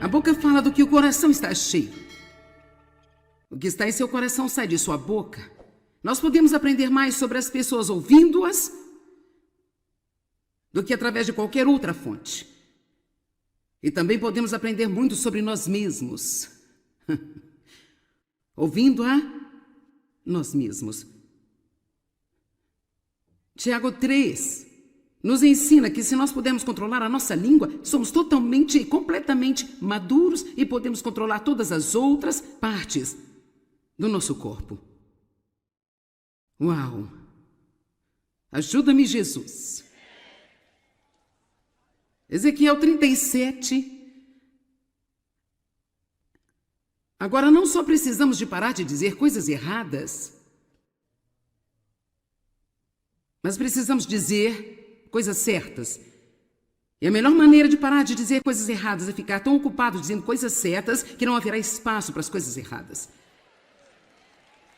A boca fala do que o coração está cheio. O que está em seu coração sai de sua boca. Nós podemos aprender mais sobre as pessoas ouvindo-as do que através de qualquer outra fonte. E também podemos aprender muito sobre nós mesmos. Ouvindo a nós mesmos. Tiago 3 nos ensina que se nós pudermos controlar a nossa língua, somos totalmente e completamente maduros e podemos controlar todas as outras partes do nosso corpo. Uau! Ajuda-me, Jesus. Ezequiel 37. Agora, não só precisamos de parar de dizer coisas erradas, mas precisamos dizer coisas certas. E a melhor maneira de parar de dizer coisas erradas é ficar tão ocupado dizendo coisas certas que não haverá espaço para as coisas erradas.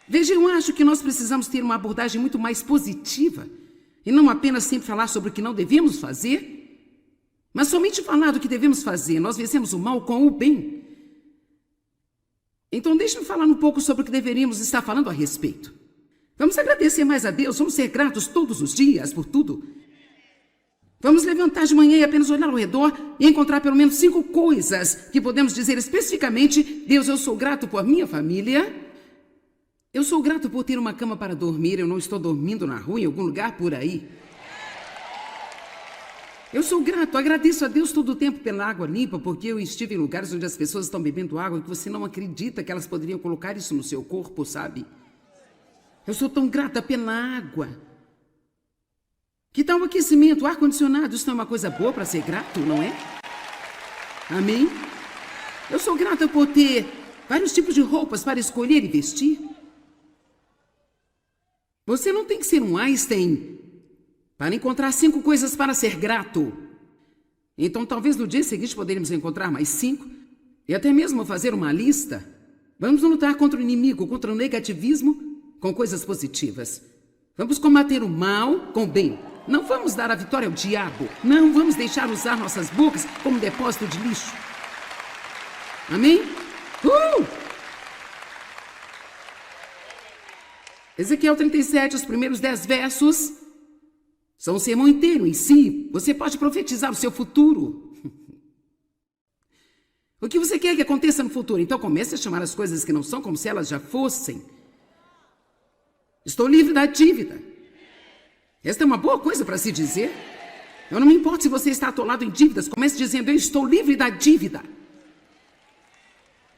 Veja, eu acho que nós precisamos ter uma abordagem muito mais positiva e não apenas sempre falar sobre o que não devemos fazer, mas somente falar do que devemos fazer. Nós vencemos o mal com o bem. Então, deixe-me falar um pouco sobre o que deveríamos estar falando a respeito. Vamos agradecer mais a Deus, vamos ser gratos todos os dias por tudo. Vamos levantar de manhã e apenas olhar ao redor e encontrar pelo menos 5 coisas que podemos dizer especificamente: Deus, eu sou grato por minha família. Eu sou grato por ter uma cama para dormir, eu não estou dormindo na rua, em algum lugar por aí. Eu sou grato, agradeço a Deus todo o tempo pela água limpa, porque eu estive em lugares onde as pessoas estão bebendo água e que você não acredita que elas poderiam colocar isso no seu corpo, sabe? Eu sou tão grata pela água. Que tal o aquecimento, o ar-condicionado? Isso não é uma coisa boa para ser grato, não é? Amém? Eu sou grata por ter vários tipos de roupas para escolher e vestir. Você não tem que ser um Einstein para encontrar 5 coisas para ser grato. Então, talvez no dia seguinte poderíamos encontrar mais 5 e até mesmo fazer uma lista. Vamos lutar contra o inimigo, contra o negativismo, com coisas positivas. Vamos combater o mal com o bem. Não vamos dar a vitória ao diabo. Não vamos deixar usar nossas bocas como depósito de lixo. Amém? Ezequiel 37, os primeiros 10 versos, são um sermão inteiro em si. Você pode profetizar o seu futuro. O que você quer que aconteça no futuro? Então comece a chamar as coisas que não são como se elas já fossem. Estou livre da dívida. Esta é uma boa coisa para se dizer. Eu não me importo se você está atolado em dívidas. Comece dizendo: eu estou livre da dívida.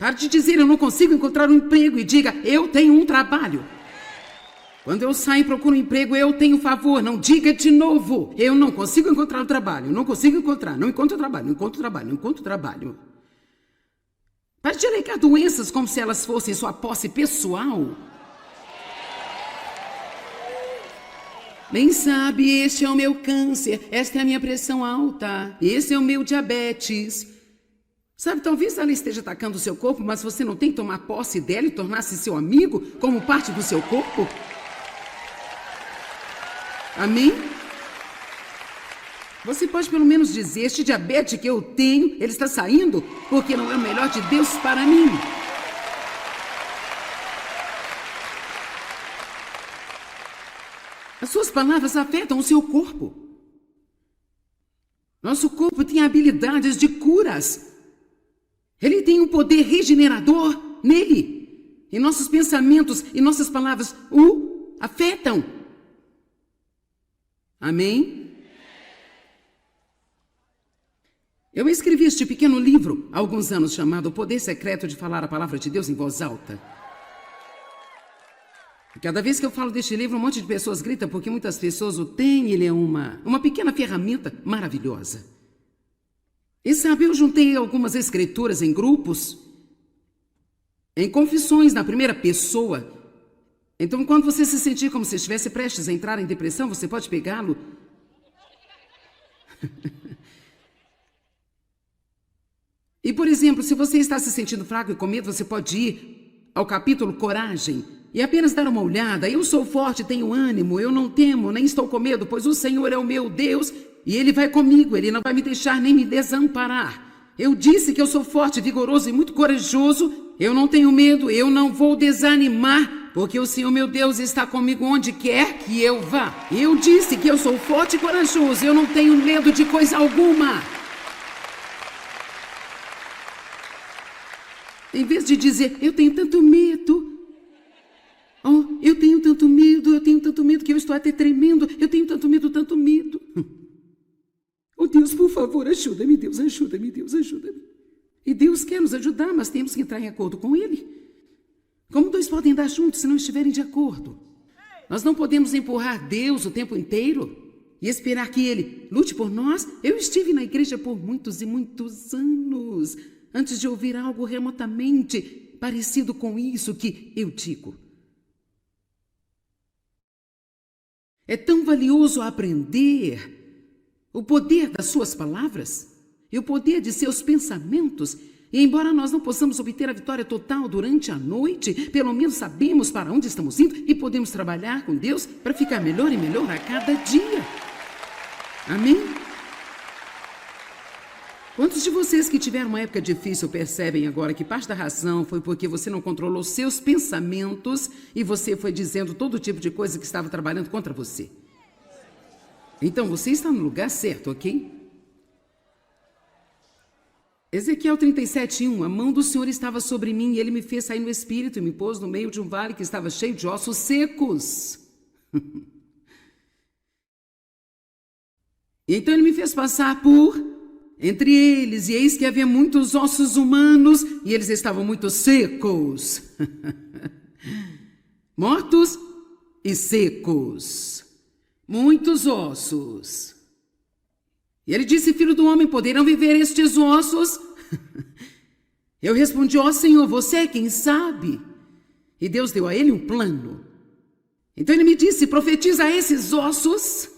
Pare de dizer: eu não consigo encontrar um emprego, e diga: eu tenho um trabalho. Quando eu saio e procuro um emprego, eu tenho favor. Não diga de novo: eu não consigo encontrar um trabalho. Não consigo encontrar. Não encontro trabalho. Não encontro trabalho. Não encontro trabalho. Pare de alegar doenças como se elas fossem sua posse pessoal. Bem sabe, este é o meu câncer, esta é a minha pressão alta, esse é o meu diabetes. Sabe, talvez ela esteja atacando o seu corpo, mas você não tem que tomar posse dela e tornar-se seu amigo como parte do seu corpo? Amém? Você pode pelo menos dizer: este diabetes que eu tenho, ele está saindo porque não é o melhor de Deus para mim. As suas palavras afetam o seu corpo. Nosso corpo tem habilidades de curas. Ele tem um poder regenerador nele. E nossos pensamentos e nossas palavras o afetam. Amém? Eu escrevi este pequeno livro há alguns anos chamado O Poder Secreto de Falar a Palavra de Deus em Voz Alta. Cada vez que eu falo deste livro, um monte de pessoas grita porque muitas pessoas o têm. Ele é uma pequena ferramenta maravilhosa. E sabe, eu juntei algumas escrituras em grupos, em confissões na primeira pessoa. Então, quando você se sentir como se estivesse prestes a entrar em depressão, você pode pegá-lo. E, por exemplo, se você está se sentindo fraco e com medo, você pode ir ao capítulo Coragem e apenas dar uma olhada. Eu sou forte, tenho ânimo, eu não temo, nem estou com medo, pois o Senhor é o meu Deus e Ele vai comigo, Ele não vai me deixar nem me desamparar. Eu disse que eu sou forte, vigoroso e muito corajoso. Eu não tenho medo, eu não vou desanimar, porque o Senhor meu Deus está comigo onde quer que eu vá. Eu disse que eu sou forte e corajoso, eu não tenho medo de coisa alguma. Em vez de dizer, eu tenho tanto medo. Oh, eu tenho tanto medo que eu estou até tremendo. Eu tenho tanto medo, tanto medo. Oh, Deus, por favor, ajuda-me, Deus, ajuda-me, Deus, ajuda-me. E Deus quer nos ajudar, mas temos que entrar em acordo com Ele. Como dois podem andar juntos se não estiverem de acordo? Nós não podemos empurrar Deus o tempo inteiro e esperar que Ele lute por nós. Eu estive na igreja por muitos e muitos anos, antes de ouvir algo remotamente parecido com isso que eu digo. É tão valioso aprender o poder das suas palavras e o poder de seus pensamentos. E embora nós não possamos obter a vitória total durante a noite, pelo menos sabemos para onde estamos indo e podemos trabalhar com Deus para ficar melhor e melhor a cada dia. Amém? Quantos de vocês que tiveram uma época difícil percebem agora que parte da razão foi porque você não controlou seus pensamentos e você foi dizendo todo tipo de coisa que estava trabalhando contra você? Então você está no lugar certo, ok? Ezequiel 37:1, a mão do Senhor estava sobre mim e Ele me fez sair no espírito e me pôs no meio de um vale que estava cheio de ossos secos. E então Ele me fez passar por entre eles, e eis que havia muitos ossos humanos e eles estavam muito secos. Mortos e secos. Muitos ossos. E ele disse, filho do homem, poderão viver estes ossos? Eu respondi, ó Senhor, você é quem sabe. E Deus deu a ele um plano. Então ele me disse, profetiza a esses ossos.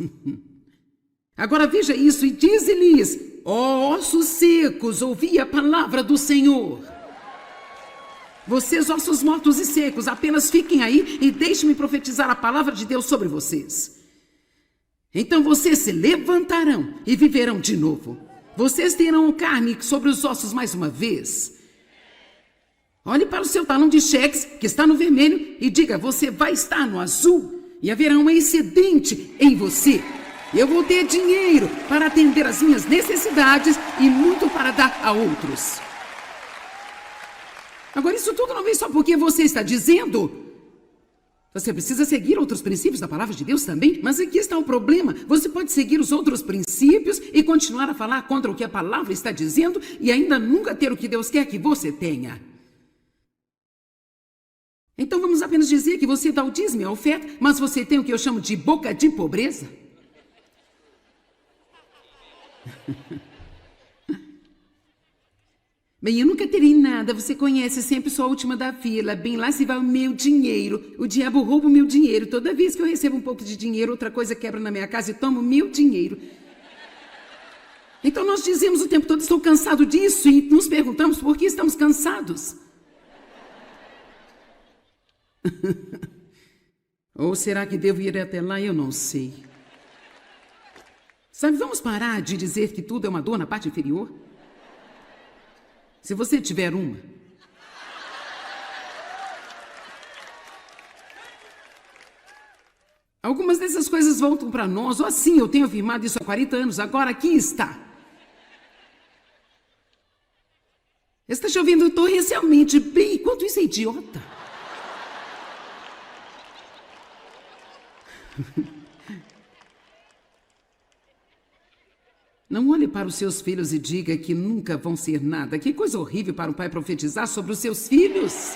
Agora veja isso e dize-lhes, ó ossos secos, ouvi a palavra do Senhor. Vocês, ossos mortos e secos, apenas fiquem aí e deixem-me profetizar a palavra de Deus sobre vocês. Então vocês se levantarão e viverão de novo. Vocês terão carne sobre os ossos mais uma vez. Olhe para o seu talão de cheques, que está no vermelho, e diga, você vai estar no azul. E haverá um excedente em você. Eu vou ter dinheiro para atender às minhas necessidades e muito para dar a outros. Agora, isso tudo não vem só porque você está dizendo. Você precisa seguir outros princípios da palavra de Deus também, mas aqui está o problema. Você pode seguir os outros princípios e continuar a falar contra o que a palavra está dizendo e ainda nunca ter o que Deus quer que você tenha. Então vamos apenas dizer que você dá o dízimo e a oferta, mas você tem o que eu chamo de boca de pobreza? Bem, eu nunca terei nada, você conhece, sempre sou a última da fila. Bem, lá se vai o meu dinheiro. O diabo rouba o meu dinheiro. Toda vez que eu recebo um pouco de dinheiro, outra coisa quebra na minha casa e toma o meu dinheiro. Então nós dizemos o tempo todo, estou cansado disso, e nos perguntamos por que estamos cansados. Ou será que devo ir até lá? Eu não sei. Sabe, vamos parar de dizer que tudo é uma dor na parte inferior? Se você tiver uma. Algumas dessas coisas voltam para nós. Ou assim, eu tenho afirmado isso há 40 anos. Agora aqui está. Está chovendo torrencialmente. Bem, quanto isso é idiota. Não olhe para os seus filhos e diga que nunca vão ser nada. Que coisa horrível para um pai profetizar sobre os seus filhos.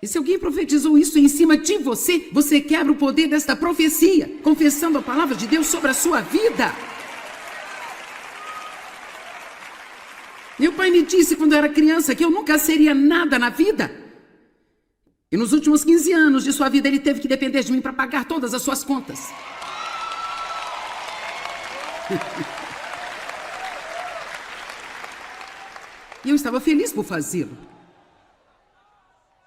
E se alguém profetizou isso em cima de você, você quebra o poder desta profecia, confessando a palavra de Deus sobre a sua vida. Meu pai me disse quando eu era criança que eu nunca seria nada na vida. E nos últimos 15 anos de sua vida ele teve que depender de mim para pagar todas as suas contas. E eu estava feliz por fazê-lo.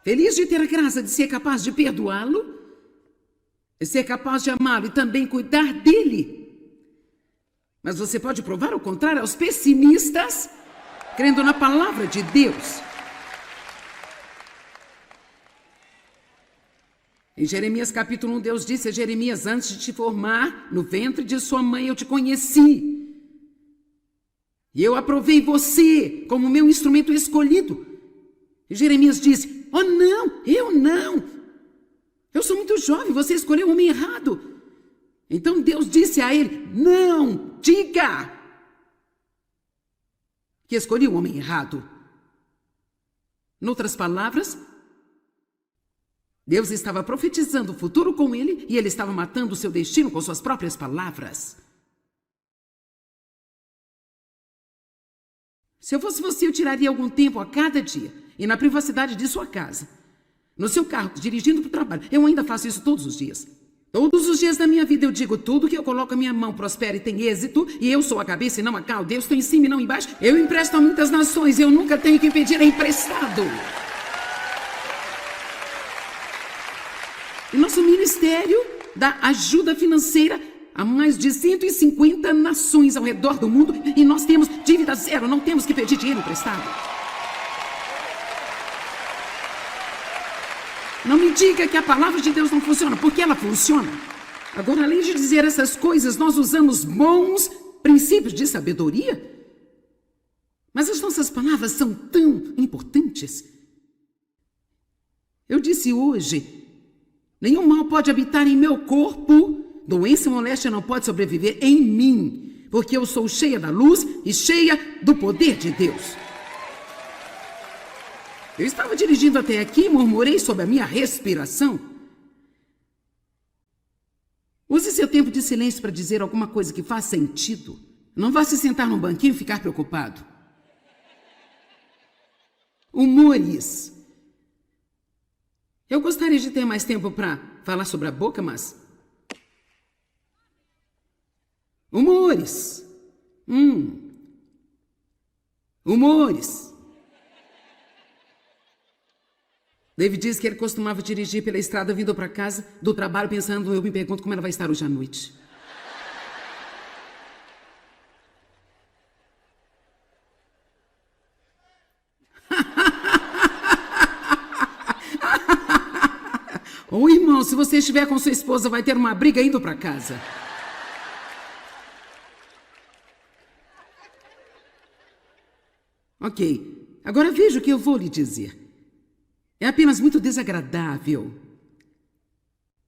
Feliz de ter a graça de ser capaz de perdoá-lo, de ser capaz de amá-lo e também cuidar dele. Mas você pode provar o contrário aos pessimistas, crendo na palavra de Deus. Em Jeremias capítulo 1, Deus disse a Jeremias: antes de te formar no ventre de sua mãe, eu te conheci. E eu aprovei você como meu instrumento escolhido. E Jeremias disse: oh não, eu não. Eu sou muito jovem, você escolheu o homem errado. Então Deus disse a ele: não, diga que escolhi o homem errado. Em outras palavras, Deus estava profetizando o futuro com ele e ele estava matando o seu destino com suas próprias palavras. Se eu fosse você, eu tiraria algum tempo a cada dia e na privacidade de sua casa, no seu carro, dirigindo para o trabalho. Eu ainda faço isso todos os dias. Todos os dias da minha vida eu digo: tudo que eu coloco a minha mão prospera e tem êxito, e eu sou a cabeça e não a cauda. Eu estou em cima e não embaixo. Eu empresto a muitas nações, eu nunca tenho que pedir emprestado. E nosso ministério dá ajuda financeira a mais de 150 nações ao redor do mundo, e nós temos dívida zero, não temos que pedir dinheiro emprestado. Não me diga que a palavra de Deus não funciona, porque ela funciona. Agora, além de dizer essas coisas, nós usamos bons princípios de sabedoria. Mas as nossas palavras são tão importantes. Eu disse hoje: nenhum mal pode habitar em meu corpo, doença e moléstia não pode sobreviver em mim, porque eu sou cheia da luz e cheia do poder de Deus. Eu estava dirigindo até aqui e murmurei sobre a minha respiração. Use seu tempo de silêncio para dizer alguma coisa que faz sentido. Não vá se sentar num banquinho e ficar preocupado. Humores. Eu gostaria de ter mais tempo para falar sobre a boca, mas... Humores. Humores. David diz que ele costumava dirigir pela estrada vindo para casa do trabalho pensando: eu me pergunto como ela vai estar hoje à noite. Ô irmão, se você estiver com sua esposa, vai ter uma briga indo para casa. Ok, agora veja o que eu vou lhe dizer. É apenas muito desagradável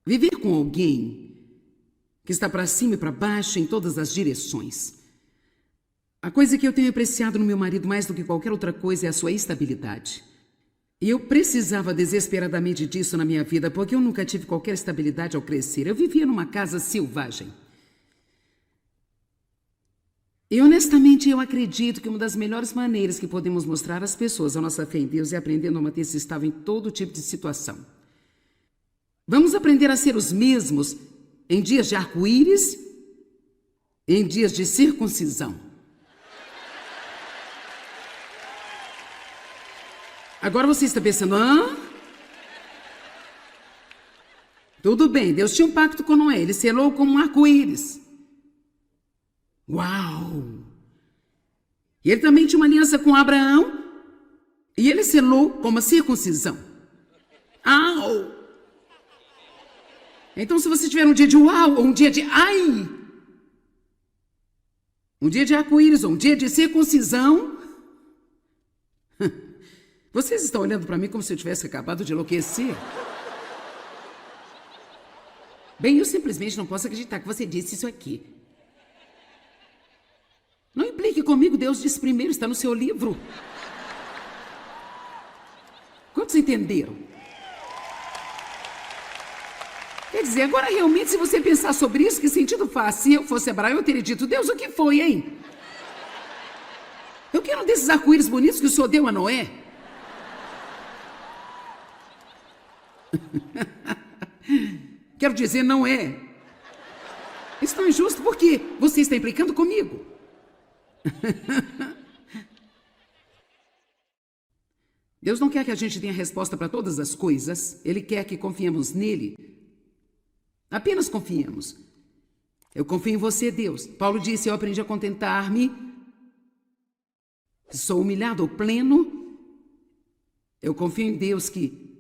viver com alguém que está para cima e para baixo em todas as direções. A coisa que eu tenho apreciado no meu marido mais do que qualquer outra coisa é a sua estabilidade. E eu precisava desesperadamente disso na minha vida, porque eu nunca tive qualquer estabilidade ao crescer. Eu vivia numa casa selvagem. E honestamente eu acredito que uma das melhores maneiras que podemos mostrar às pessoas a nossa fé em Deus é aprendendo a manter-se estável em todo tipo de situação. Vamos aprender a ser os mesmos em dias de arco-íris, em dias de circuncisão. Agora você está pensando: hã? Tudo bem, Deus tinha um pacto com Noé, ele selou como um arco-íris. Uau! E ele também tinha uma aliança com Abraão, e ele selou com uma circuncisão. Au! Então, se você tiver um dia de uau, ou um dia de ai, um dia de arco-íris, ou um dia de circuncisão, vocês estão olhando para mim como se eu tivesse acabado de enlouquecer. Bem, eu simplesmente não posso acreditar que você disse isso aqui. Não implique comigo, Deus disse primeiro, está no seu livro. Quantos entenderam? Quer dizer, agora realmente, se você pensar sobre isso, que sentido faz? Se eu fosse Abraão, eu teria dito: Deus, o que foi, hein? Eu quero um desses arco-íris bonitos que o Senhor deu a Noé. Quero dizer, não é. Isso não é injusto porque você está implicando comigo. Deus não quer que a gente tenha resposta para todas as coisas. Ele quer que confiemos nele. Apenas confiemos. Eu confio em você, Deus. Paulo disse, eu aprendi a contentar-me. Sou humilhado ao pleno. Eu confio em Deus que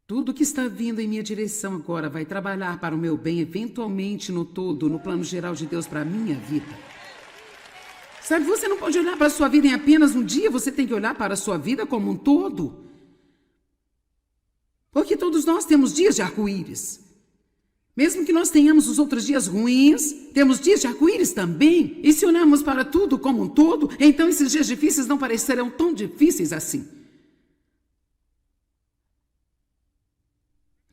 tudo que está vindo em minha direção agora vai trabalhar para o meu bem, eventualmente no todo, no plano geral de Deus para a minha vida. Sabe, você não pode olhar para a sua vida em apenas um dia, você tem que olhar para a sua vida como um todo. Porque todos nós temos dias de arco-íris. Mesmo que nós tenhamos os outros dias ruins, temos dias de arco-íris também. E se olharmos para tudo como um todo, então esses dias difíceis não parecerão tão difíceis assim.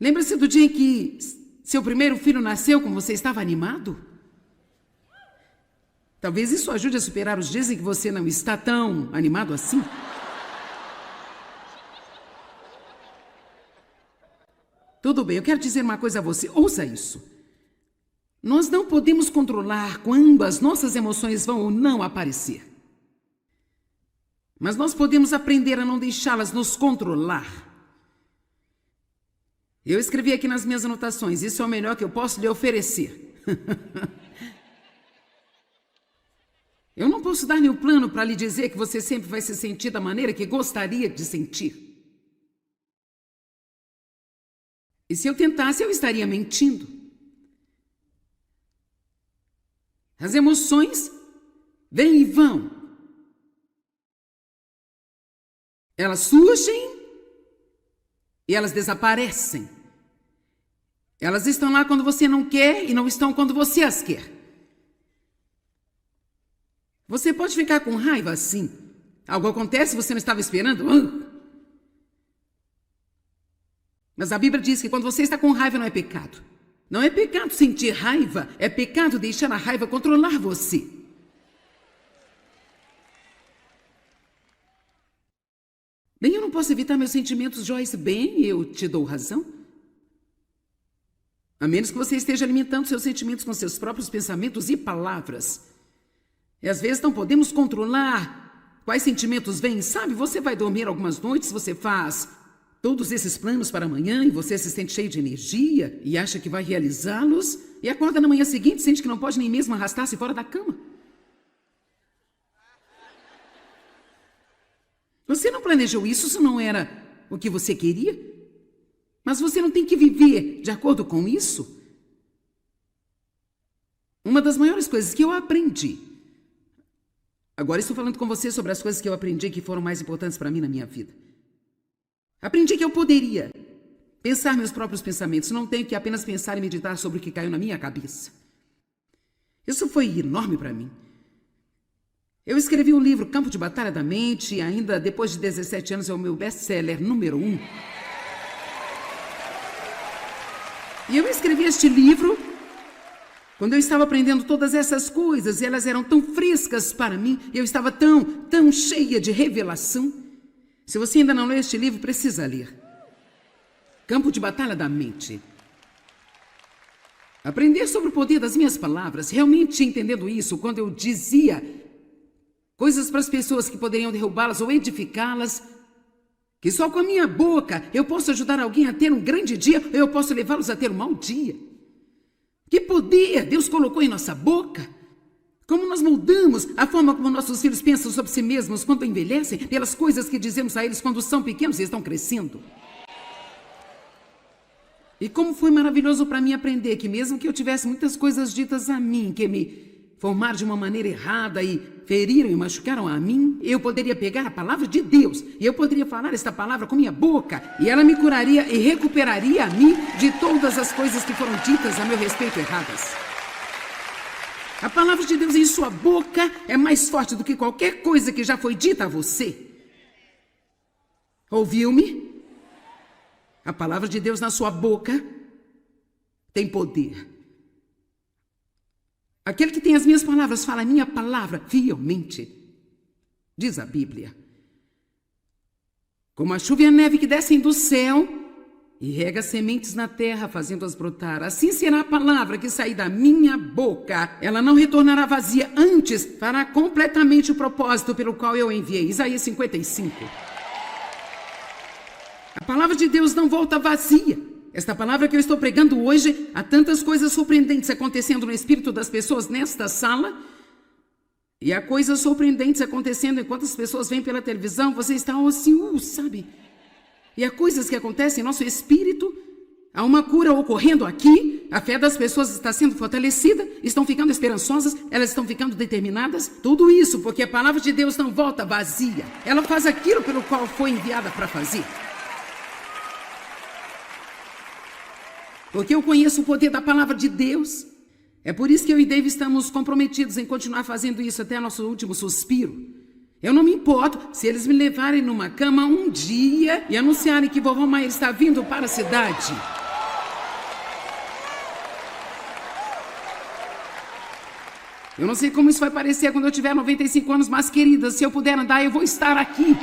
Lembra-se do dia em que seu primeiro filho nasceu, como você estava animado? Talvez isso ajude a superar os dias em que você não está tão animado assim. Tudo bem, eu quero dizer uma coisa a você. Ouça isso. Nós não podemos controlar quando as nossas emoções vão ou não aparecer. Mas nós podemos aprender a não deixá-las nos controlar. Eu escrevi aqui nas minhas anotações, isso é o melhor que eu posso lhe oferecer. Eu não posso dar nenhum plano para lhe dizer que você sempre vai se sentir da maneira que gostaria de sentir. E se eu tentasse, eu estaria mentindo. As emoções vêm e vão. Elas surgem e elas desaparecem. Elas estão lá quando você não quer e não estão quando você as quer. Você pode ficar com raiva assim. Algo acontece e você não estava esperando. Mas a Bíblia diz que quando você está com raiva não é pecado. Não é pecado sentir raiva, é pecado deixar a raiva controlar você. Bem, eu não posso evitar meus sentimentos, Joyce. Bem, eu te dou razão. A menos que você esteja alimentando seus sentimentos com seus próprios pensamentos e palavras. E às vezes não podemos controlar quais sentimentos vêm, sabe? Você vai dormir algumas noites, você faz todos esses planos para amanhã e você se sente cheio de energia e acha que vai realizá-los e acorda na manhã seguinte e sente que não pode nem mesmo arrastar-se fora da cama. Você não planejou isso, isso não era o que você queria? Mas você não tem que viver de acordo com isso. Uma das maiores coisas que eu aprendi. Agora estou falando com você sobre as coisas que eu aprendi que foram mais importantes para mim na minha vida. Aprendi que eu poderia pensar meus próprios pensamentos. Não tenho que apenas pensar e meditar sobre o que caiu na minha cabeça. Isso foi enorme para mim. Eu escrevi o livro Campo de Batalha da Mente e ainda depois de 17 anos é o meu best-seller número 1. E eu escrevi este livro quando eu estava aprendendo todas essas coisas e elas eram tão frescas para mim. Eu estava tão cheia de revelação. Se você ainda não leu este livro, precisa ler. Campo de Batalha da Mente. Aprender sobre o poder das minhas palavras, realmente entendendo isso, quando eu dizia coisas para as pessoas que poderiam derrubá-las ou edificá-las, que só com a minha boca eu posso ajudar alguém a ter um grande dia, ou eu posso levá-los a ter um mau dia. Que poder Deus colocou em nossa boca! Como nós moldamos a forma como nossos filhos pensam sobre si mesmos quando envelhecem, pelas coisas que dizemos a eles quando são pequenos e estão crescendo. E como foi maravilhoso para mim aprender que mesmo que eu tivesse muitas coisas ditas a mim, que me formaram de uma maneira errada e feriram e machucaram a mim, eu poderia pegar a palavra de Deus e eu poderia falar esta palavra com minha boca e ela me curaria e recuperaria a mim de todas as coisas que foram ditas a meu respeito erradas. A palavra de Deus em sua boca é mais forte do que qualquer coisa que já foi dita a você. Ouviu-me? A palavra de Deus na sua boca tem poder. Aquele que tem as minhas palavras fala a minha palavra fielmente, diz a Bíblia. Como a chuva e a neve que descem do céu e rega sementes na terra, fazendo-as brotar, assim será a palavra que sair da minha boca. Ela não retornará vazia, antes fará completamente o propósito pelo qual eu enviei. Isaías 55. A palavra de Deus não volta vazia. esta palavra que eu estou pregando hoje, há tantas coisas surpreendentes acontecendo no espírito das pessoas nesta sala, e há coisas surpreendentes acontecendo enquanto as pessoas vêm pela televisão, você está assim, sabe? E há coisas que acontecem em nosso espírito, há uma cura ocorrendo aqui, a fé das pessoas está sendo fortalecida, estão ficando esperançosas, elas estão ficando determinadas. Tudo isso porque a palavra de Deus não volta vazia. Ela faz aquilo pelo qual foi enviada para fazer. Porque eu conheço o poder da palavra de Deus. É por isso que eu e Dave estamos comprometidos em continuar fazendo isso até nosso último suspiro. Eu não me importo se eles me levarem numa cama um dia e anunciarem que vovó Maia está vindo para a cidade. Eu não sei como isso vai parecer quando eu tiver 95 anos, mas querida, se eu puder andar, eu vou estar aqui.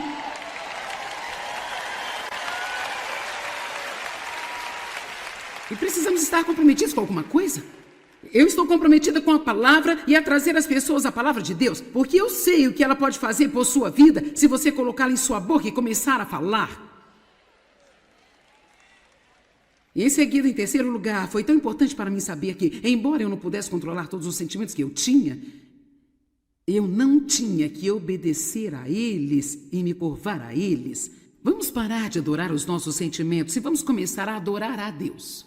E precisamos estar comprometidos com alguma coisa. Eu estou comprometida com a palavra e a trazer às pessoas a palavra de Deus, porque eu sei o que ela pode fazer por sua vida se você colocá-la em sua boca e começar a falar. E em seguida, em terceiro lugar, foi tão importante para mim saber que, embora eu não pudesse controlar todos os sentimentos que eu não tinha que obedecer a eles e me curvar a eles. Vamos parar de adorar os nossos sentimentos e vamos começar a adorar a Deus.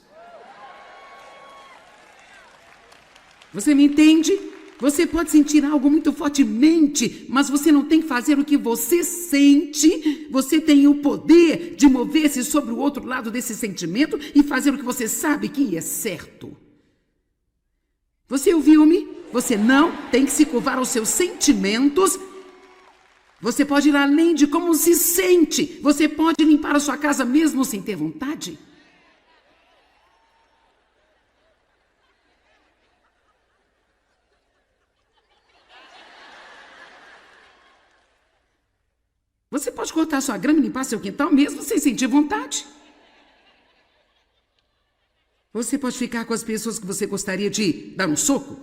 Você me entende? Você pode sentir algo muito fortemente, mas você não tem que fazer o que você sente. Você tem o poder de mover-se sobre o outro lado desse sentimento e fazer o que você sabe que é certo. Você ouviu-me? Você não tem que se curvar aos seus sentimentos. Você pode ir além de como se sente. Você pode limpar a sua casa mesmo sem ter vontade. Você pode cortar sua grama e limpar seu quintal mesmo sem sentir vontade. Você pode ficar com as pessoas que você gostaria de dar um soco.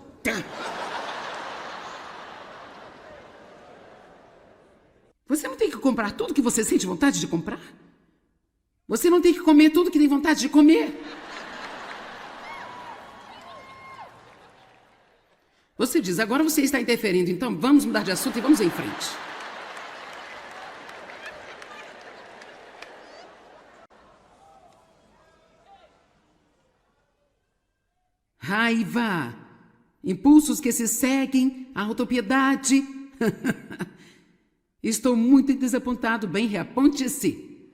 Você não tem que comprar tudo que você sente vontade de comprar. Você não tem que comer tudo que tem vontade de comer. Você diz, agora você está interferindo, então vamos mudar de assunto e vamos em frente. Raiva, impulsos que se seguem, a autopiedade. Estou muito desapontado, bem, reaponte-se.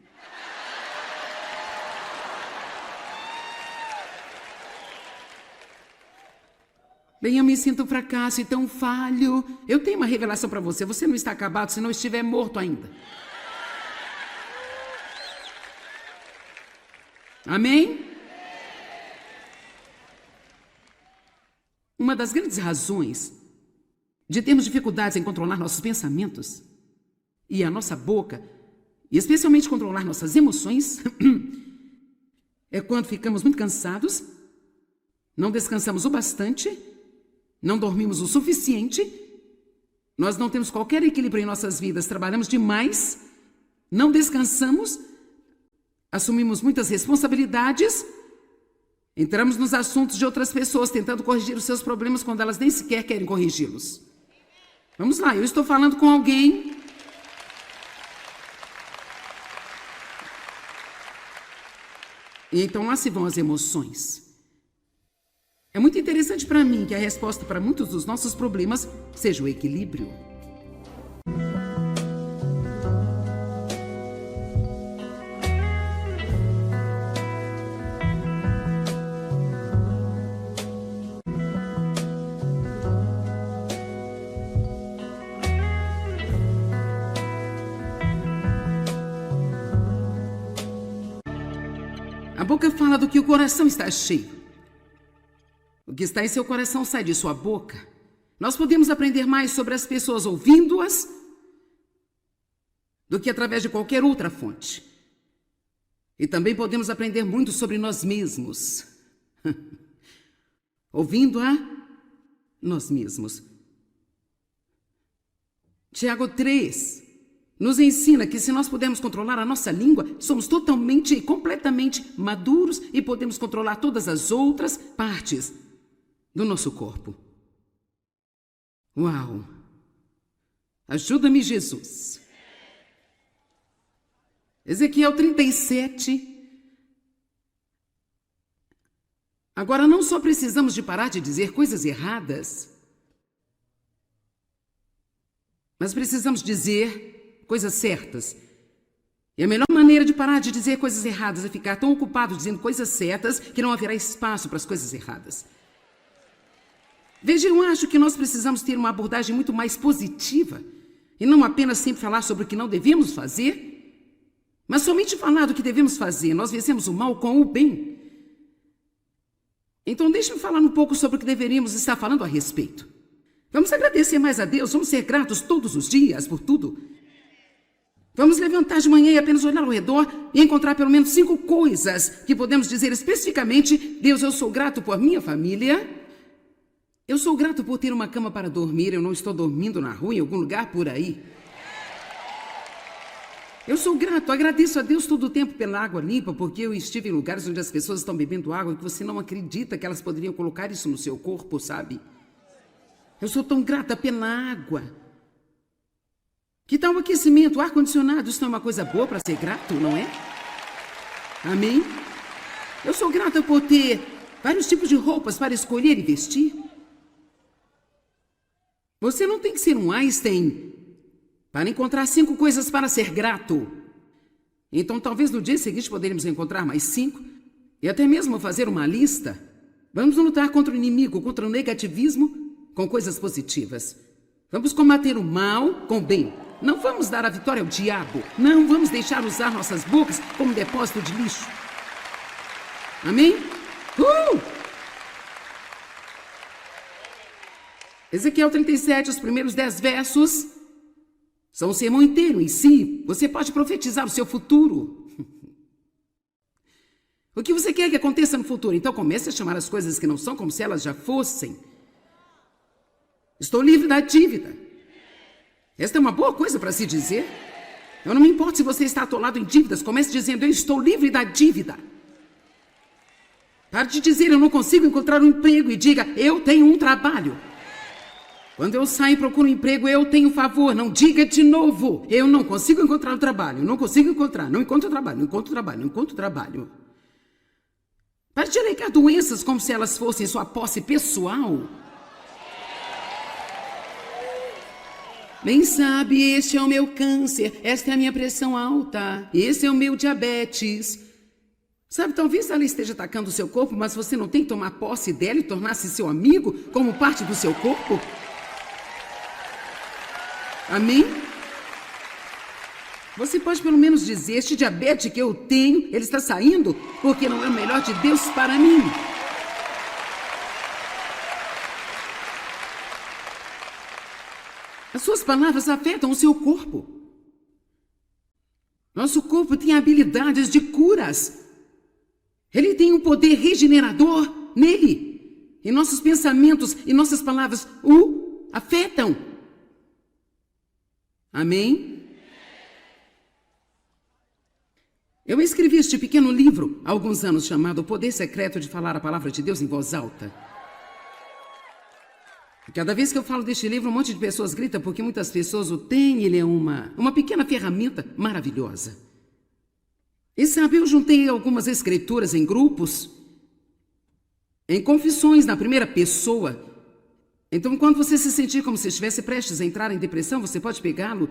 Bem, eu me sinto um fracasso e tão falho. Eu tenho uma revelação para você, você não está acabado se não estiver morto ainda. Amém? Uma das grandes razões de termos dificuldades em controlar nossos pensamentos e a nossa boca, e especialmente controlar nossas emoções, é quando ficamos muito cansados, não descansamos o bastante, não dormimos o suficiente, nós não temos qualquer equilíbrio em nossas vidas, trabalhamos demais, não descansamos, assumimos muitas responsabilidades, entramos nos assuntos de outras pessoas tentando corrigir os seus problemas quando elas nem sequer querem corrigi-los. Vamos lá, eu estou falando com alguém. E então lá se vão as emoções. É muito interessante para mim que a resposta para muitos dos nossos problemas seja o equilíbrio. A boca fala do que o coração está cheio. O que está em seu coração sai de sua boca. Nós podemos aprender mais sobre as pessoas ouvindo-as do que através de qualquer outra fonte. E também podemos aprender muito sobre nós mesmos. Ouvindo a nós mesmos. Tiago 3 nos ensina que se nós pudermos controlar a nossa língua, somos totalmente e completamente maduros e podemos controlar todas as outras partes do nosso corpo. Uau! Ajuda-me, Jesus. Ezequiel 37. Agora, não só precisamos de parar de dizer coisas erradas, mas precisamos dizer coisas certas. E a melhor maneira de parar de dizer coisas erradas é ficar tão ocupado dizendo coisas certas que não haverá espaço para as coisas erradas. Veja, eu acho que nós precisamos ter uma abordagem muito mais positiva e não apenas sempre falar sobre o que não devemos fazer, mas somente falar do que devemos fazer. Nós vencemos o mal com o bem. Então, deixe-me falar um pouco sobre o que deveríamos estar falando a respeito. Vamos agradecer mais a Deus, vamos ser gratos todos os dias por tudo. Vamos levantar de manhã e apenas olhar ao redor e encontrar pelo menos 5 coisas que podemos dizer especificamente: Deus, eu sou grato por minha família. Eu sou grato por ter uma cama para dormir, eu não estou dormindo na rua, em algum lugar por aí. Eu sou grato, agradeço a Deus todo o tempo pela água limpa, porque eu estive em lugares onde as pessoas estão bebendo água que você não acredita que elas poderiam colocar isso no seu corpo, sabe? Eu sou tão grata pela água. Que tal o aquecimento, o ar-condicionado? Isso não é uma coisa boa para ser grato, não é? Amém? Eu sou grata por ter vários tipos de roupas para escolher e vestir. Você não tem que ser um Einstein para encontrar 5 coisas para ser grato. Então, talvez no dia seguinte poderemos encontrar mais 5 e até mesmo fazer uma lista. Vamos lutar contra o inimigo, contra o negativismo, com coisas positivas. Vamos combater o mal com o bem. Não vamos dar a vitória ao diabo. Não vamos deixar usar nossas bocas como depósito de lixo. Amém? Ezequiel 37, os primeiros 10 versos, são um sermão inteiro em si. Você pode profetizar o seu futuro. O que você quer que aconteça no futuro? Então comece a chamar as coisas que não são como se elas já fossem. Estou livre da dívida. Esta é uma boa coisa para se dizer. Eu não me importo se você está atolado em dívidas. Comece dizendo: eu estou livre da dívida. Pare de dizer: eu não consigo encontrar um emprego, e diga: eu tenho um trabalho. Quando eu saio e procuro um emprego, eu tenho favor. Não diga de novo: eu não consigo encontrar um trabalho. Não consigo encontrar. Não encontro trabalho. Não encontro trabalho. Não encontro trabalho. Pare de alegar doenças como se elas fossem sua posse pessoal. Bem sabe, este é o meu câncer. Esta é a minha pressão alta. Esse é o meu diabetes. Sabe, talvez ela esteja atacando o seu corpo, mas você não tem que tomar posse dela e tornar-se seu amigo como parte do seu corpo? Amém? Você pode pelo menos dizer: este diabetes que eu tenho, ele está saindo porque não é o melhor de Deus para mim. As suas palavras afetam o seu corpo. Nosso corpo tem habilidades de curas. Ele tem um poder regenerador nele. E nossos pensamentos e nossas palavras o afetam. Amém? Eu escrevi este pequeno livro há alguns anos chamado O Poder Secreto de Falar a Palavra de Deus em Voz Alta. Cada vez que eu falo deste livro, um monte de pessoas grita porque muitas pessoas o têm. Ele é uma pequena ferramenta maravilhosa. E sabe, eu juntei algumas escrituras em grupos, em confissões na primeira pessoa. Então, quando você se sentir como se estivesse prestes a entrar em depressão, você pode pegá-lo.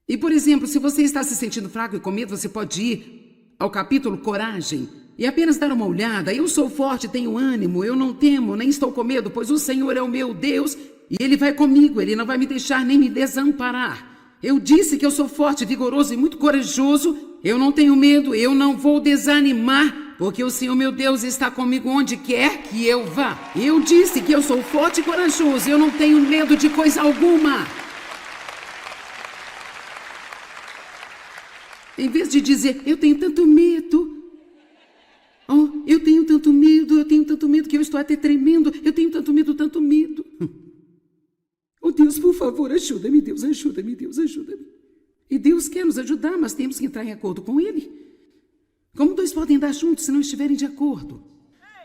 E, por exemplo, se você está se sentindo fraco e com medo, você pode ir ao capítulo Coragem e apenas dar uma olhada. Eu sou forte, tenho ânimo, eu não temo, nem estou com medo, pois o Senhor é o meu Deus e Ele vai comigo, Ele não vai me deixar nem me desamparar. Eu disse que eu sou forte, vigoroso e muito corajoso. Eu não tenho medo, eu não vou desanimar, porque o Senhor meu Deus está comigo onde quer que eu vá. Eu disse que eu sou forte e corajoso, eu não tenho medo de coisa alguma. Em vez de dizer: eu tenho tanto medo, eu tenho tanto medo que eu estou até tremendo, eu tenho tanto medo, Oh Deus, por favor, ajuda-me, Deus, ajuda-me, Deus, ajuda-me. E Deus quer nos ajudar, mas temos que entrar em acordo com Ele. Como dois podem andar juntos se não estiverem de acordo?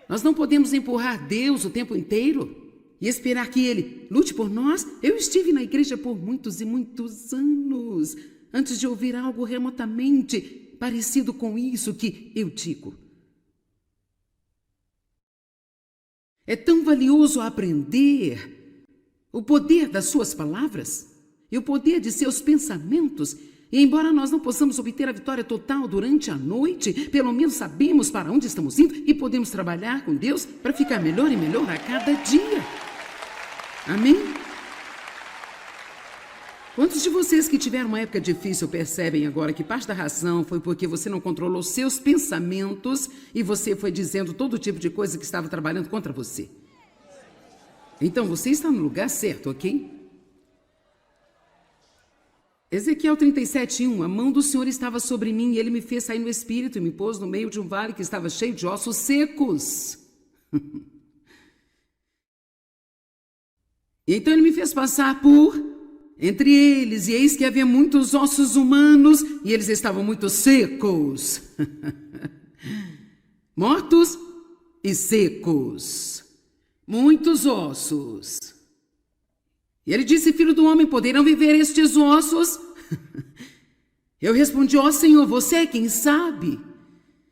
Nós não podemos empurrar Deus o tempo inteiro e esperar que Ele lute por nós. Eu estive na igreja por muitos e muitos anos, antes de ouvir algo remotamente parecido com isso que eu digo. É tão valioso aprender o poder das suas palavras e o poder de seus pensamentos. E embora nós não possamos obter a vitória total durante a noite, pelo menos sabemos para onde estamos indo e podemos trabalhar com Deus para ficar melhor e melhor a cada dia. Amém? Quantos de vocês que tiveram uma época difícil percebem agora que parte da razão foi porque você não controlou seus pensamentos e você foi dizendo todo tipo de coisa que estava trabalhando contra você? Então você está no lugar certo, ok? Ezequiel 37:1, a mão do Senhor estava sobre mim e Ele me fez sair no espírito e me pôs no meio de um vale que estava cheio de ossos secos. E então Ele me fez passar por entre eles, e eis que havia muitos ossos humanos e eles estavam muito secos. Mortos e secos. Muitos ossos. E ele disse, filho do homem, poderão viver estes ossos? Eu respondi, ó Senhor, você é quem sabe.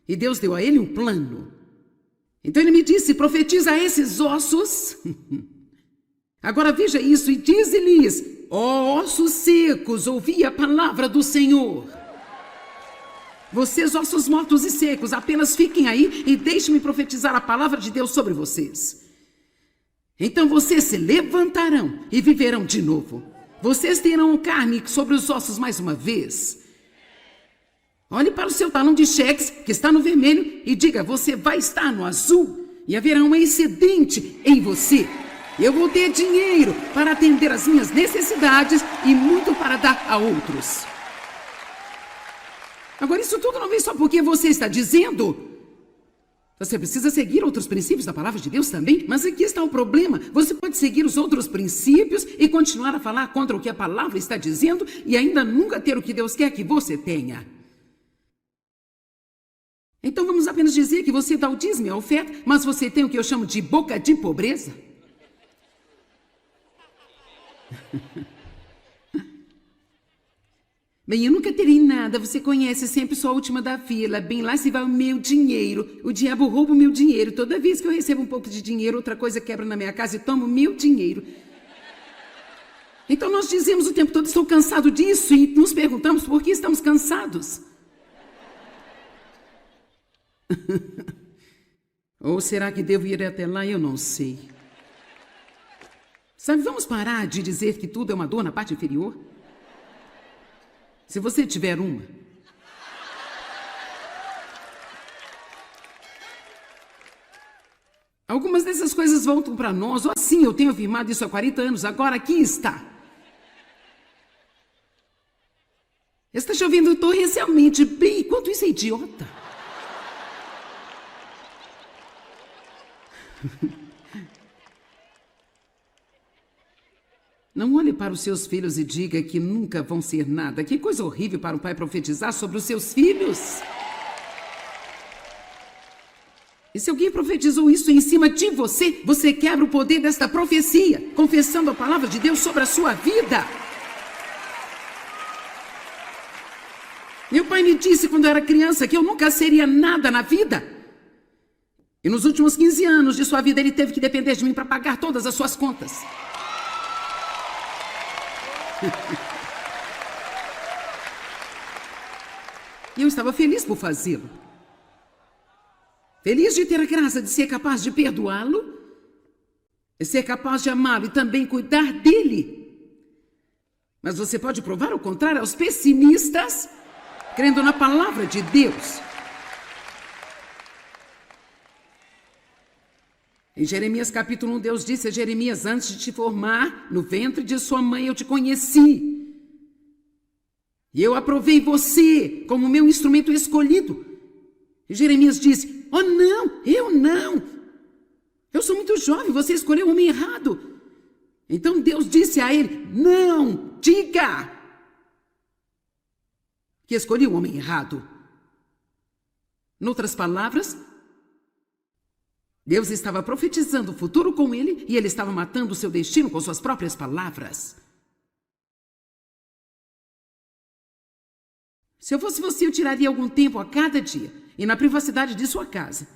E Deus deu a ele um plano. Então ele me disse, profetiza a esses ossos. Agora veja isso e dize-lhes, ó ossos secos, ouvi a palavra do Senhor. Vocês, ossos mortos e secos, apenas fiquem aí e deixem-me profetizar a palavra de Deus sobre vocês. Então vocês se levantarão e viverão de novo. Vocês terão carne sobre os ossos mais uma vez. Olhe para o seu talão de cheques, que está no vermelho, e diga, você vai estar no azul, e haverá um excedente em você. Eu vou ter dinheiro para atender às minhas necessidades e muito para dar a outros. Agora, isso tudo não vem só porque você está dizendo. Você precisa seguir outros princípios da palavra de Deus também, mas aqui está o problema. Você pode seguir os outros princípios e continuar a falar contra o que a palavra está dizendo e ainda nunca ter o que Deus quer que você tenha. Então vamos apenas dizer que você dá o dízimo e a oferta, mas você tem o que eu chamo de boca de pobreza? Bem, eu nunca terei nada, você conhece, sempre sou a última da fila, bem lá se vai o meu dinheiro, o diabo rouba o meu dinheiro, toda vez que eu recebo um pouco de dinheiro, outra coisa quebra na minha casa e toma o meu dinheiro. Então nós dizemos o tempo todo, estou cansado disso, e nos perguntamos por que estamos cansados. Ou será que devo ir até lá? Eu não sei. Sabe, vamos parar de dizer que tudo é uma dor na parte inferior? Se você tiver uma. Algumas dessas coisas voltam para nós. Oh, sim, eu tenho afirmado isso há 40 anos. Agora aqui está. Está chovendo torrencialmente. Bem, quanto isso é idiota. Não olhe para os seus filhos e diga que nunca vão ser nada. Que coisa horrível para um pai profetizar sobre os seus filhos. E se alguém profetizou isso em cima de você, você quebra o poder desta profecia, confessando a palavra de Deus sobre a sua vida. Meu pai me disse quando eu era criança que eu nunca seria nada na vida. E nos últimos 15 anos de sua vida ele teve que depender de mim para pagar todas as suas contas. E eu estava feliz por fazê-lo. Feliz de ter a graça de ser capaz de perdoá-lo, de ser capaz de amá-lo e também cuidar dele. Mas você pode provar o contrário aos pessimistas, crendo na palavra de Deus. Em Jeremias capítulo 1, Deus disse a Jeremias, antes de te formar no ventre de sua mãe, eu te conheci. E eu aprovei você como meu instrumento escolhido. E Jeremias disse, oh não, eu não. Eu sou muito jovem, você escolheu o homem errado. Então Deus disse a ele: não, diga que escolhi o homem errado. Em outras palavras, Deus estava profetizando o futuro com ele e ele estava matando o seu destino com suas próprias palavras. Se eu fosse você, eu tiraria algum tempo a cada dia e na privacidade de sua casa,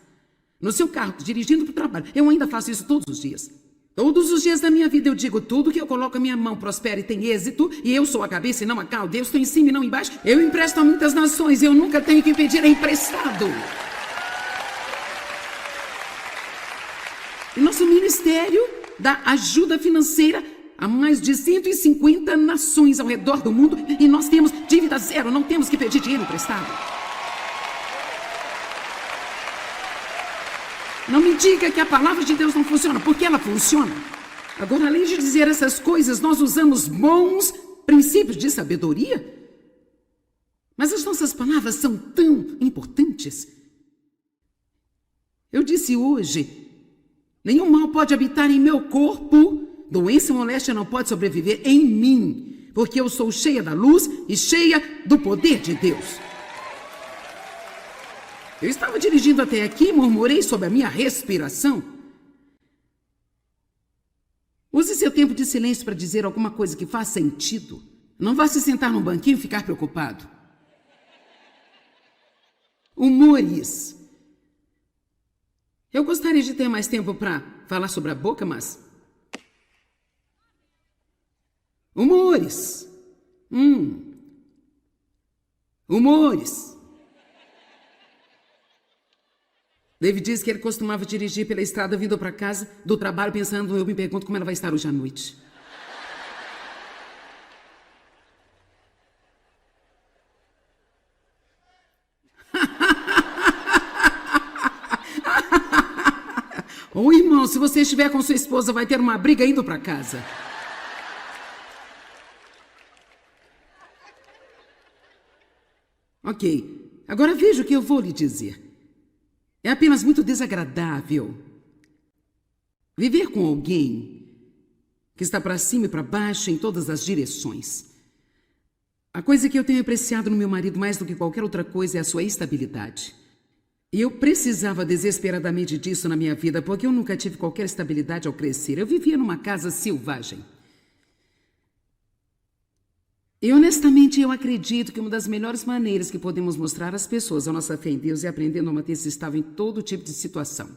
no seu carro, dirigindo para o trabalho. Eu ainda faço isso todos os dias. Todos os dias da minha vida eu digo: tudo que eu coloco a minha mão prospera e tem êxito, e eu sou a cabeça e não a cauda. Eu estou em cima e não embaixo. Eu empresto a muitas nações, eu nunca tenho que pedir emprestado. E nosso ministério dá ajuda financeira a mais de 150 nações ao redor do mundo, e nós temos dívida zero, não temos que pedir dinheiro emprestado. Não me diga que a palavra de Deus não funciona, porque ela funciona. Agora, além de dizer essas coisas, nós usamos bons princípios de sabedoria. Mas as nossas palavras são tão importantes. Eu disse hoje: nenhum mal pode habitar em meu corpo, doença e moléstia não pode sobreviver em mim, porque eu sou cheia da luz e cheia do poder de Deus. Eu estava dirigindo até aqui e murmurei sobre a minha respiração. Use seu tempo de silêncio para dizer alguma coisa que faz sentido. Não vá se sentar num banquinho e ficar preocupado. Humores. Eu gostaria de ter mais tempo para falar sobre a boca, mas... Humores. Humores. David disse que ele costumava dirigir pela estrada vindo para casa do trabalho pensando: eu me pergunto como ela vai estar hoje à noite. Ô irmão, se você estiver com sua esposa, vai ter uma briga indo para casa. Ok, agora veja o que eu vou lhe dizer. É apenas muito desagradável viver com alguém que está para cima e para baixo em todas as direções. A coisa que eu tenho apreciado no meu marido mais do que qualquer outra coisa é a sua estabilidade. E eu precisava desesperadamente disso na minha vida, porque eu nunca tive qualquer estabilidade ao crescer. Eu vivia numa casa selvagem. E honestamente eu acredito que uma das melhores maneiras que podemos mostrar às pessoas a nossa fé em Deus é aprendendo a manter-se estável em todo tipo de situação.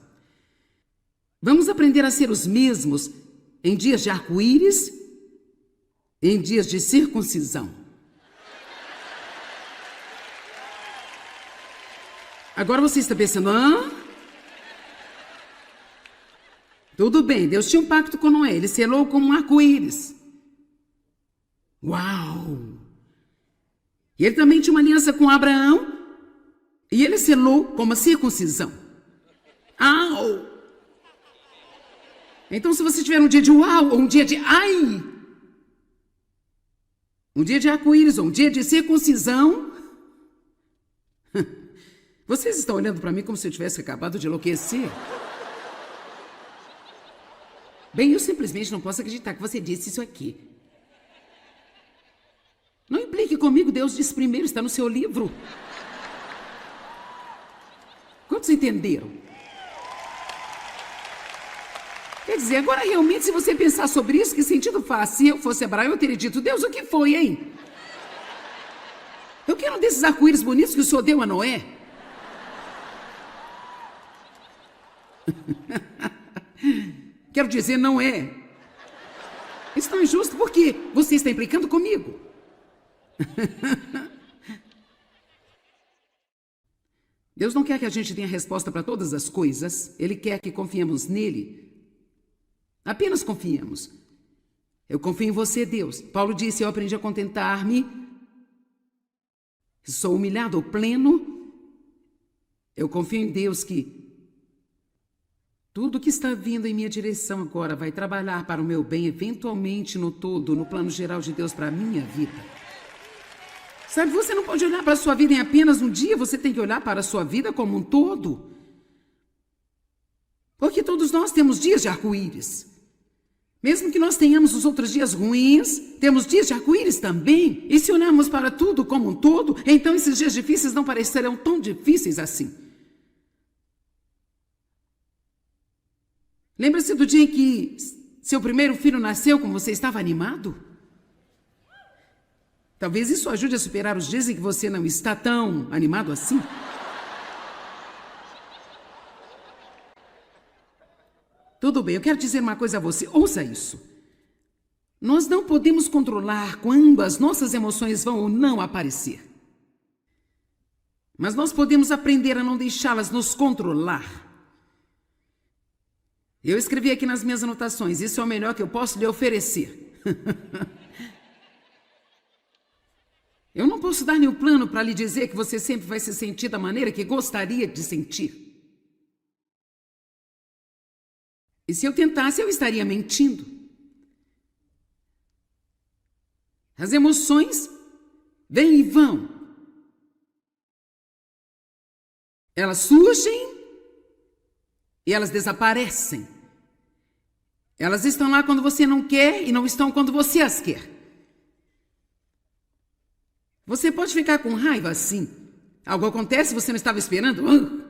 Vamos aprender a ser os mesmos em dias de arco-íris, em dias de circuncisão. Agora você está pensando: tudo bem, Deus tinha um pacto com Noé, ele selou como um arco-íris. Uau! E ele também tinha uma aliança com Abraão, e ele selou como a circuncisão. Au! Então, se você tiver um dia de uau, ou um dia de ai, um dia de arco-íris, ou um dia de circuncisão, vocês estão olhando para mim como se eu tivesse acabado de enlouquecer. Bem, eu simplesmente não posso acreditar que você disse isso aqui. Não implique comigo, Deus disse primeiro, está no seu livro. Quantos entenderam? Quer dizer, agora realmente, se você pensar sobre isso, que sentido faz? Se eu fosse Abraão, eu teria dito: Deus, o que foi, hein? Eu quero um desses arco-íris bonitos que o Senhor deu a Noé. Quero dizer, não é. Isso não é justo, porque você está implicando comigo. Deus não quer que a gente tenha resposta para todas as coisas. Ele quer que confiemos nele. Apenas confiemos. Eu confio em você, Deus. Paulo disse: eu aprendi a contentar-me. Sou humilhado ao pleno. Eu confio em Deus que tudo que está vindo em minha direção agora vai trabalhar para o meu bem, eventualmente no todo, no plano geral de Deus para a minha vida. Sabe, você não pode olhar para a sua vida em apenas um dia, você tem que olhar para a sua vida como um todo. Porque todos nós temos dias de arco-íris. Mesmo que nós tenhamos os outros dias ruins, temos dias de arco-íris também. E se olharmos para tudo como um todo, então esses dias difíceis não parecerão tão difíceis assim. Lembra-se do dia em que seu primeiro filho nasceu, como você estava animado? Talvez isso ajude a superar os dias em que você não está tão animado assim. Tudo bem, eu quero dizer uma coisa a você. Ouça isso. Nós não podemos controlar quando as nossas emoções vão ou não aparecer. Mas nós podemos aprender a não deixá-las nos controlar. Eu escrevi aqui nas minhas anotações, isso é o melhor que eu posso lhe oferecer. Eu não posso dar nenhum plano para lhe dizer que você sempre vai se sentir da maneira que gostaria de sentir. E se eu tentasse, eu estaria mentindo. As emoções vêm e vão. Elas surgem e elas desaparecem. Elas estão lá quando você não quer e não estão quando você as quer. Você pode ficar com raiva assim. Algo acontece e você não estava esperando.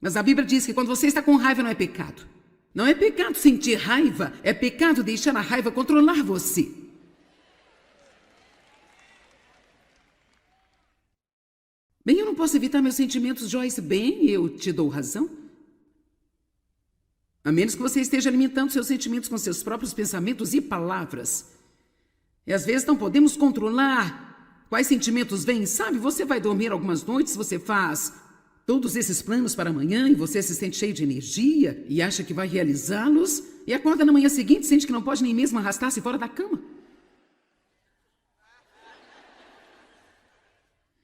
Mas a Bíblia diz que quando você está com raiva não é pecado. Não é pecado sentir raiva, é pecado deixar a raiva controlar você. Bem, eu não posso evitar meus sentimentos, Joyce. Bem, eu te dou razão. A menos que você esteja alimentando seus sentimentos com seus próprios pensamentos e palavras. E às vezes não podemos controlar quais sentimentos vêm, sabe? Você vai dormir algumas noites, você faz todos esses planos para amanhã e você se sente cheio de energia e acha que vai realizá-los e acorda na manhã seguinte e sente que não pode nem mesmo arrastar-se fora da cama.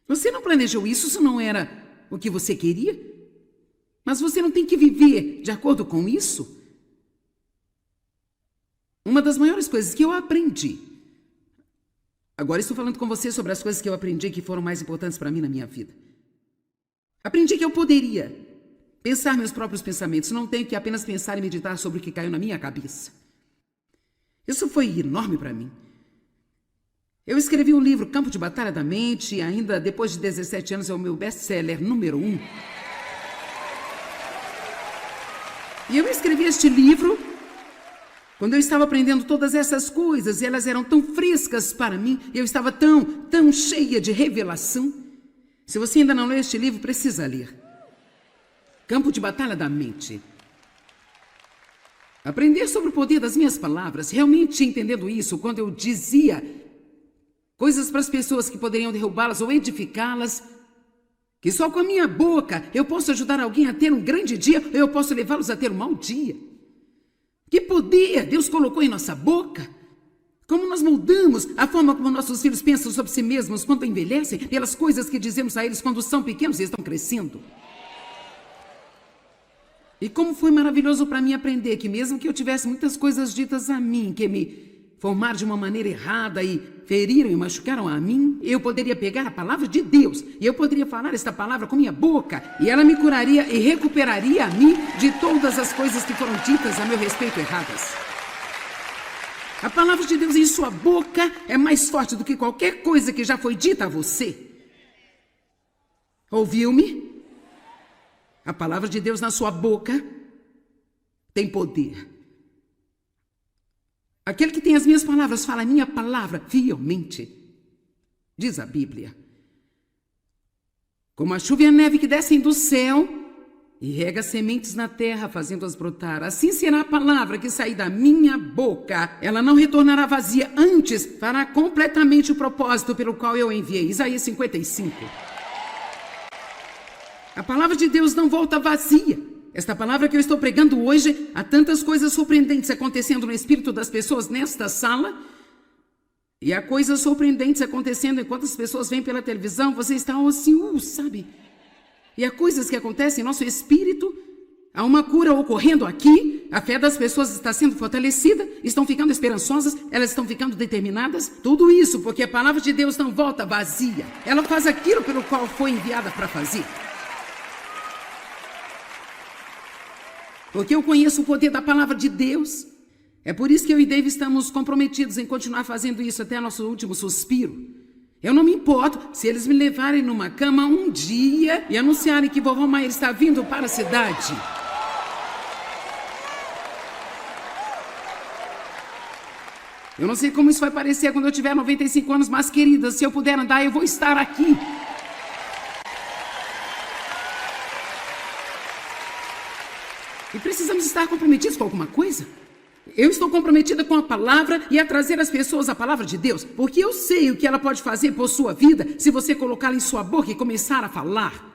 Você não planejou isso, isso não era o que você queria, mas você não tem que viver de acordo com isso. Uma das maiores coisas que eu aprendi, agora estou falando com você sobre as coisas que eu aprendi que foram mais importantes para mim na minha vida. Aprendi que eu poderia pensar meus próprios pensamentos, não tenho que apenas pensar e meditar sobre o que caiu na minha cabeça. Isso foi enorme para mim. Eu escrevi o livro Campo de Batalha da Mente, e ainda depois de 17 anos é o meu best-seller número 1. E eu escrevi este livro quando eu estava aprendendo todas essas coisas, e elas eram tão frescas para mim, eu estava tão cheia de revelação. Se você ainda não leu este livro, precisa ler. Campo de Batalha da Mente. Aprender sobre o poder das minhas palavras, realmente entendendo isso, quando eu dizia coisas para as pessoas que poderiam derrubá-las ou edificá-las, que só com a minha boca eu posso ajudar alguém a ter um grande dia, ou eu posso levá-los a ter um mau dia. Que poder Deus colocou em nossa boca! Como nós moldamos a forma como nossos filhos pensam sobre si mesmos quando envelhecem, pelas coisas que dizemos a eles quando são pequenos e estão crescendo. E como foi maravilhoso para mim aprender que mesmo que eu tivesse muitas coisas ditas a mim, que me formaram de uma maneira errada e feriram e machucaram a mim, eu poderia pegar a palavra de Deus e eu poderia falar esta palavra com minha boca e ela me curaria e recuperaria a mim de todas as coisas que foram ditas a meu respeito erradas. A palavra de Deus em sua boca é mais forte do que qualquer coisa que já foi dita a você. Ouviu-me? A palavra de Deus na sua boca tem poder. Aquele que tem as minhas palavras fala a minha palavra fielmente, diz a Bíblia. Como a chuva e a neve que descem do céu e rega sementes na terra, fazendo-as brotar, assim será a palavra que sair da minha boca. Ela não retornará vazia, antes fará completamente o propósito pelo qual eu enviei. Isaías 55. A palavra de Deus não volta vazia. Esta palavra que eu estou pregando hoje, há tantas coisas surpreendentes acontecendo no espírito das pessoas nesta sala, e há coisas surpreendentes acontecendo enquanto as pessoas vêm pela televisão, você está assim, sabe? E há coisas que acontecem em nosso espírito, há uma cura ocorrendo aqui, a fé das pessoas está sendo fortalecida, estão ficando esperançosas, elas estão ficando determinadas, tudo isso porque a palavra de Deus não volta vazia, ela faz aquilo pelo qual foi enviada para fazer. porque eu conheço o poder da palavra de Deus. É por isso que eu e Dave estamos comprometidos em continuar fazendo isso até nosso último suspiro. Eu não me importo se eles me levarem numa cama um dia e anunciarem que vovó Maier está vindo para a cidade. Eu não sei como isso vai parecer quando eu tiver 95 anos, mas, querida, se eu puder andar, eu vou estar aqui. E precisamos estar comprometidos com alguma coisa. Eu estou comprometida com a palavra e a trazer às pessoas a palavra de Deus, porque eu sei o que ela pode fazer por sua vida se você colocá-la em sua boca e começar a falar.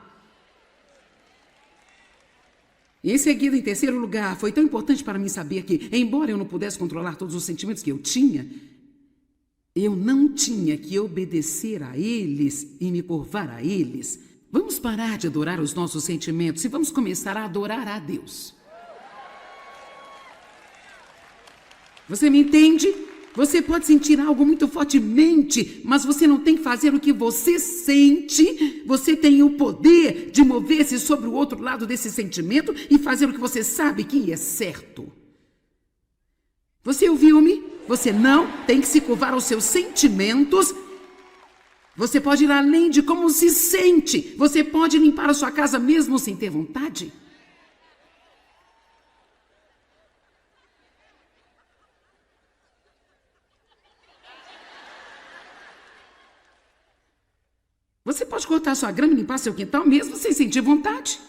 E em seguida, em terceiro lugar, foi tão importante para mim saber que, embora eu não pudesse controlar todos os sentimentos que eu não tinha que obedecer a eles e me curvar a eles. Vamos parar de adorar os nossos sentimentos e vamos começar a adorar a Deus. Você me entende? Você pode sentir algo muito fortemente, mas você não tem que fazer o que você sente. Você tem o poder de mover-se sobre o outro lado desse sentimento e fazer o que você sabe que é certo. Você ouviu-me? Você não tem que se curvar aos seus sentimentos. Você pode ir além de como se sente. Você pode limpar a sua casa mesmo sem ter vontade. Você pode cortar sua grama e limpar seu quintal mesmo sem sentir vontade.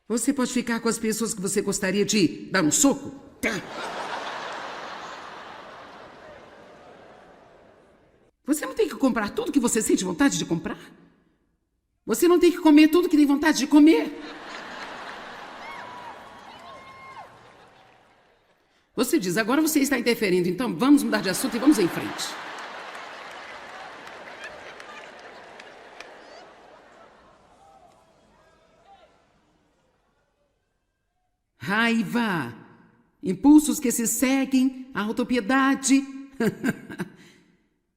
Você pode ficar com as pessoas que você gostaria de dar um soco. Você não tem que comprar tudo que você sente vontade de comprar. Você não tem que comer tudo que tem vontade de comer. Você diz, agora você está interferindo, então vamos mudar de assunto e vamos em frente. Raiva, impulsos que se seguem, a autopiedade.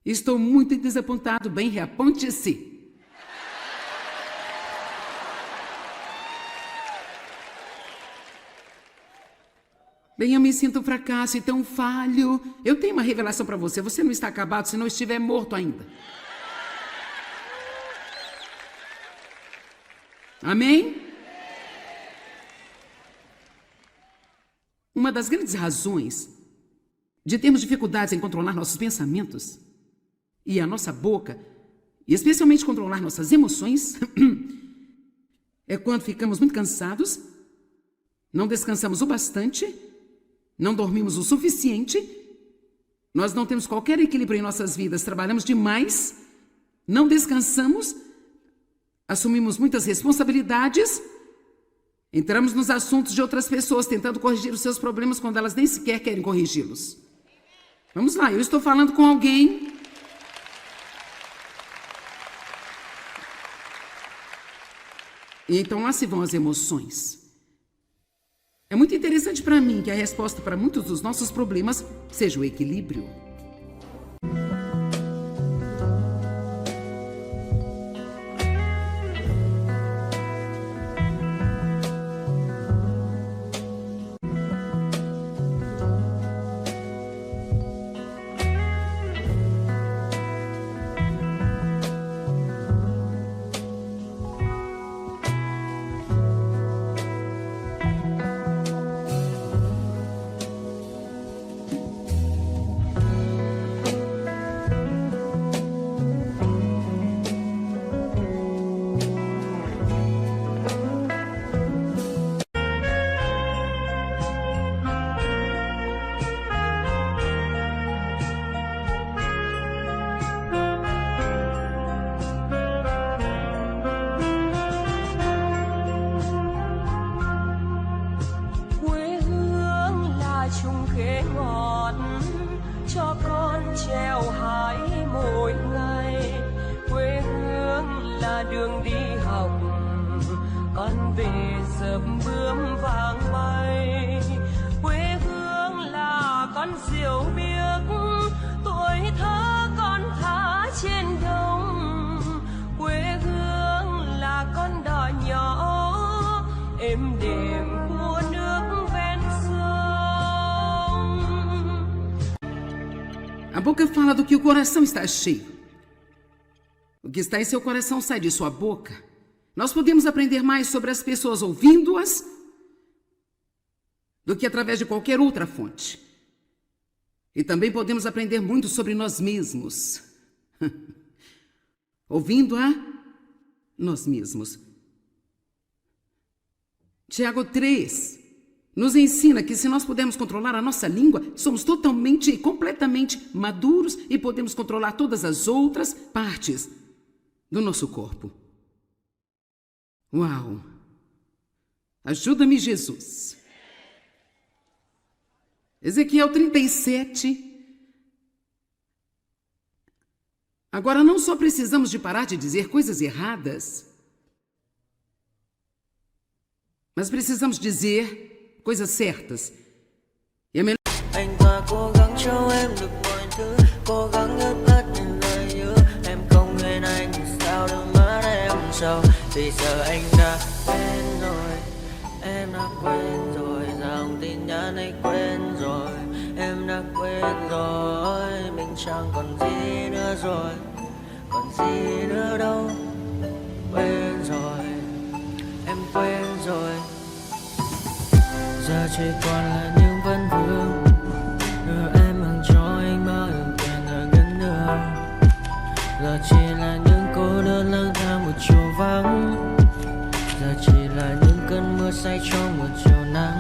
Estou muito desapontado, bem, reaponte-se. Bem, eu me sinto um fracasso e tão falho. Eu tenho uma revelação para você. Você não está acabado se não estiver morto ainda. Amém? Uma das grandes razões de termos dificuldades em controlar nossos pensamentos e a nossa boca, e especialmente controlar nossas emoções, é quando ficamos muito cansados, não descansamos o bastante, não dormimos o suficiente, nós não temos qualquer equilíbrio em nossas vidas, trabalhamos demais, não descansamos, assumimos muitas responsabilidades, entramos nos assuntos de outras pessoas, tentando corrigir os seus problemas quando elas nem sequer querem corrigi-los. Vamos lá, eu estou falando com alguém. E então lá se vão as emoções. É muito interessante para mim que a resposta para muitos dos nossos problemas seja o equilíbrio. A boca fala do que o coração está cheio. O que está em seu coração sai de sua boca. Nós podemos aprender mais sobre as pessoas ouvindo-as do que através de qualquer outra fonte. E também podemos aprender muito sobre nós mesmos. Ouvindo a nós mesmos. Tiago 3 nos ensina que se nós pudermos controlar a nossa língua, somos totalmente e completamente maduros e podemos controlar todas as outras partes do nosso corpo. Uau! Ajuda-me, Jesus. Ezequiel 37. Agora, não só precisamos de parar de dizer coisas erradas, mas precisamos dizer coisas certas. E é melhor... Anh ta cố gắng cho em được mọi thứ, cố gắng ướp hết những lời hứa. Em không quên anh sao đôi mắt em sầu, vì giờ anh đã quên rồi. Em đã quên rồi, dòng tin nhắn anh quên rồi. Em đã quên rồi, mình chẳng còn gì nữa rồi. Còn gì nữa đâu, quên rồi. Em quên rồi. Giờ chỉ còn là những vấn vương, đưa em mang cho anh bao điều kiện ở gần đường. Giờ chỉ là những cô đơn lang thang một chiều vắng. Giờ chỉ là những cơn mưa say trong một chiều nắng.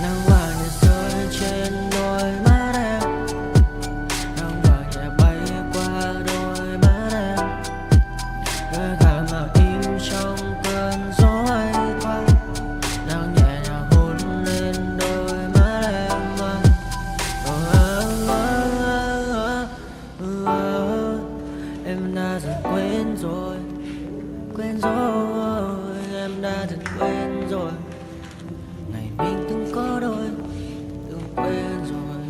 Nắng vàng nhẹ rơi trên đôi mắt em, nắng vàng nhẹ bay qua đôi mắt em. Đôi gà màu im trong cơn gió hay qua. Nắng nhẹ nhàng hôn lên đôi mắt em. Em đã dần quên rồi, quên rồi. Em đã dần quên rồi. Ngày mình từng có đôi, từng quên rồi.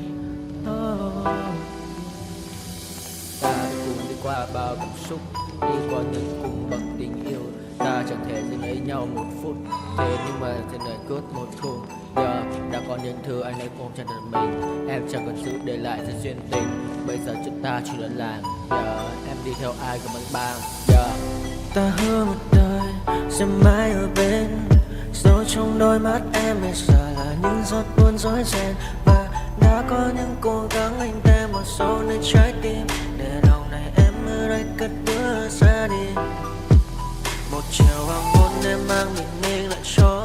Ta đã cùng đi qua bao cảm xúc, đi qua những cung bậc tình yêu. Ta chẳng thể dừng lấy nhau một phút, thế nhưng mà trên đời cướp một thu. Giờ đã có những thứ anh ấy ôm trong đời mình, em chẳng còn giữ để lại sự duyên tình. Bây giờ chúng ta chỉ là làng, giờ em đi theo ai của mình bang. Giờ Ta hứa một đời sẽ mãi ở bên, sâu trong đôi mắt em bây giờ là những giọt buồn rối ren. Và đã có những cố gắng anh đem vào sâu nơi trái tim, để lòng này em ở đây cất bước ra đi. Một chiều hoàng hôn em mang bình minh lại cho